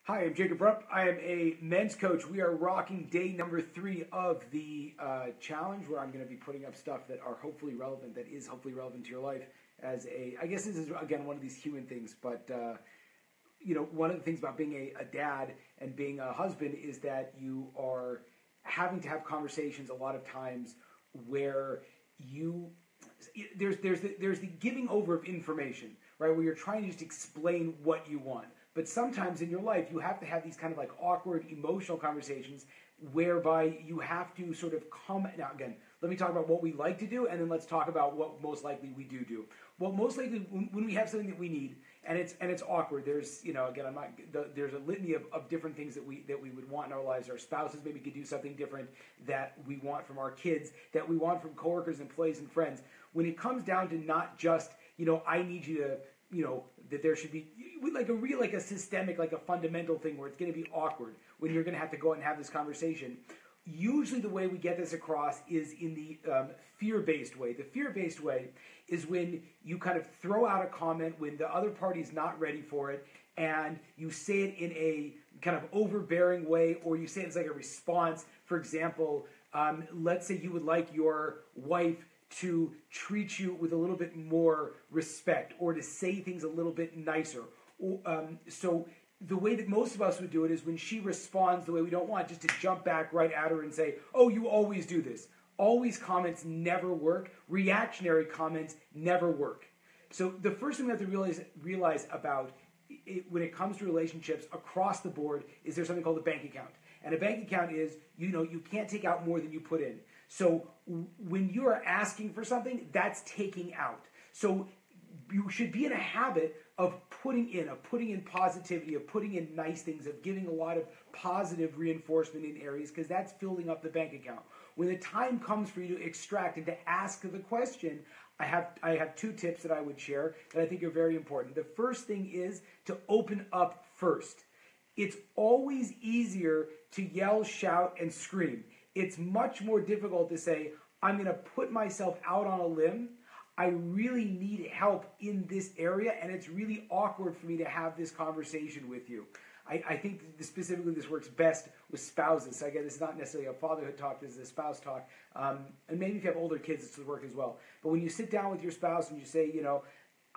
Hi, I'm Jacob Rupp. I am a men's coach. We are rocking day number 3 of the challenge, where I'm going to be putting up stuff that are hopefully relevant, that is hopefully relevant to your life. I guess this is again one of these human things, but one of the things about being a dad and being a husband is that you are having to have conversations a lot of times where you there's the giving over of information, right? Where you're trying to just explain what you want. But sometimes in your life, you have to have these kind of like awkward emotional conversations whereby you have to sort of come. Now, again, let me talk about what we like to do, and then let's talk about what most likely we do. Well, most likely when we have something that we need, and it's awkward. There's again, there's a litany of different things that we would want in our lives. Our spouses maybe could do something different that we want from our kids, that we want from coworkers, employees, and friends. When it comes down to not just I need you to that there should be like a systemic, like a fundamental thing where it's going to be awkward when you're going to have to go out and have this conversation. Usually the way we get this across is in the fear-based way. The fear-based way is when you kind of throw out a comment when the other party's not ready for it, and you say it in a kind of overbearing way, or you say it's like a response. For example, let's say you would like your wife to treat you with a little bit more respect, or to say things a little bit nicer. So the way that most of us would do it is when she responds the way we don't want, just to jump back right at her and say, "Oh, you always do this." Always comments never work. Reactionary comments never work. So the first thing we have to realize about it, when it comes to relationships across the board, is there's something called a bank account. And a bank account is, you can't take out more than you put in. So when you are asking for something, that's taking out. So you should be in a habit of putting in positivity, of putting in nice things, of giving a lot of positive reinforcement in areas, because that's filling up the bank account. When the time comes for you to extract and to ask the question, I have 2 tips that I would share that I think are very important. The first thing is to open up first. It's always easier to yell, shout, and scream. It's much more difficult to say, I'm going to put myself out on a limb. I really need help in this area, and it's really awkward for me to have this conversation with you. I think specifically this works best with spouses. So again, this is not necessarily a fatherhood talk, this is a spouse talk. And maybe if you have older kids, this will work as well. But when you sit down with your spouse and you say,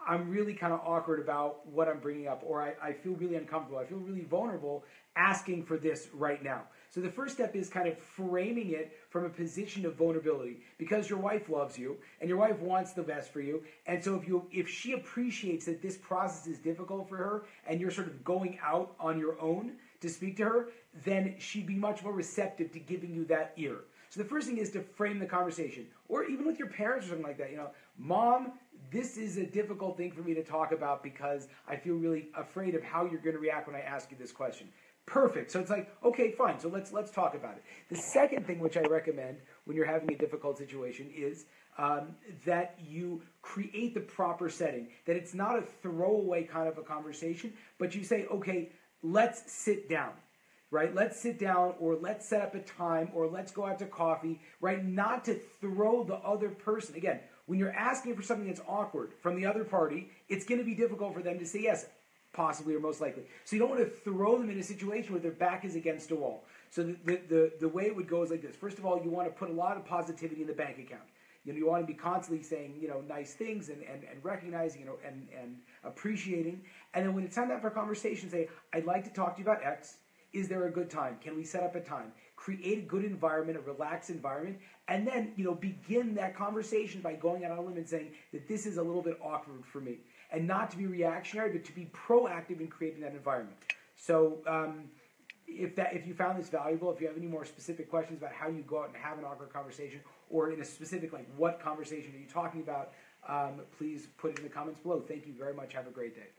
I'm really kind of awkward about what I'm bringing up, or I feel really uncomfortable, I feel really vulnerable asking for this right now. So the first step is kind of framing it from a position of vulnerability, because your wife loves you and your wife wants the best for you. And so if she appreciates that this process is difficult for her and you're sort of going out on your own to speak to her, then she'd be much more receptive to giving you that ear. So the first thing is to frame the conversation, or even with your parents or something like that. Mom, this is a difficult thing for me to talk about because I feel really afraid of how you're going to react when I ask you this question. Perfect. So it's like, okay, fine. So let's talk about it. The second thing which I recommend when you're having a difficult situation is that you create the proper setting. That it's not a throwaway kind of a conversation, but you say, okay, let's sit down. Right? Let's sit down, or let's set up a time, or let's go out to coffee, right? Not to throw the other person. Again, when you're asking for something that's awkward from the other party, it's going to be difficult for them to say yes, possibly or most likely. So you don't want to throw them in a situation where their back is against a wall. So the way it would go is like this. First of all, you want to put a lot of positivity in the bank account. You want to be constantly saying, nice things and recognizing, and appreciating. And then when it's time to have a conversation, say, I'd like to talk to you about X. Is there a good time? Can we set up a time? Create a good environment, a relaxed environment, and then, begin that conversation by going out on a limb and saying that this is a little bit awkward for me. And not to be reactionary, but to be proactive in creating that environment. So if you found this valuable, if you have any more specific questions about how you go out and have an awkward conversation, or in a specific, like, what conversation are you talking about, please put it in the comments below. Thank you very much. Have a great day.